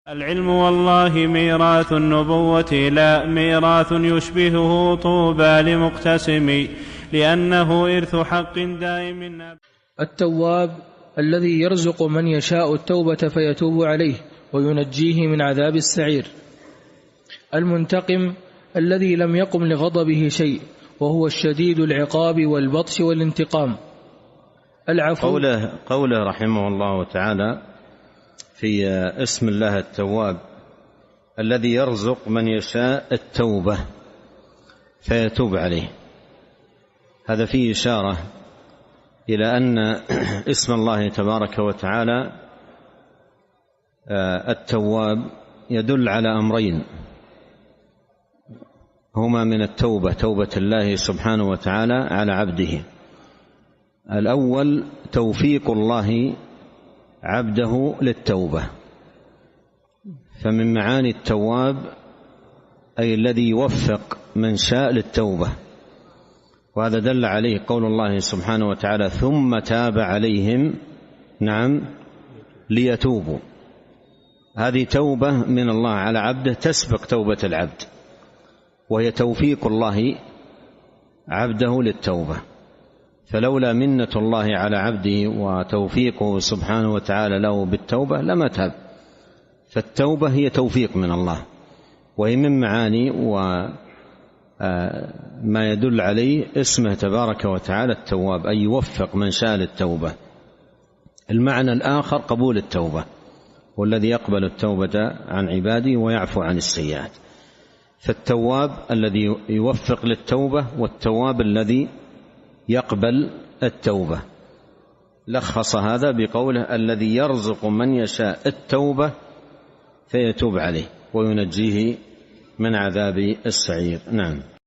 العلم والله ميراث النبوة لا ميراث يشبهه طوبى لمقتسم لأنه إرث حق دائم. التواب الذي يرزق من يشاء التوبة فيتوب عليه وينجيه من عذاب السعير. المنتقم الذي لم يقم لغضبه شيء وهو الشديد العقاب والبطش والانتقام. العفو قوله رحمه الله تعالى في اسم الله التواب الذي يرزق من يشاء التوبة فيتوب عليه، هذا فيه إشارة إلى أن اسم الله تبارك وتعالى التواب يدل على أمرين هما من التوبة، توبة الله سبحانه وتعالى على عبده. الأول توفيق الله عبده للتوبة، فمن معاني التواب أي الذي يوفق من شاء للتوبة، وهذا دل عليه قول الله سبحانه وتعالى ثم تاب عليهم ليتوبوا. هذه توبة من الله على عبده تسبق توبة العبد، وهي توفيق الله عبده للتوبة، فلولا منة الله على عبده وتوفيقه سبحانه وتعالى له بالتوبة لما تاب. فالتوبة هي توفيق من الله، وهي من معاني وما يدل عليه اسمه تبارك وتعالى التواب، أي يوفق من شاء للتوبة. المعنى الآخر قبول التوبة، والذي يقبل التوبة عن عباده ويعفو عن السيئات. فالتواب الذي يوفق للتوبة، والتواب الذي يقبل التوبة. لخص هذا بقوله الذي يرزق من يشاء التوبة فيتوب عليه وينجيه من عذاب السعير. نعم.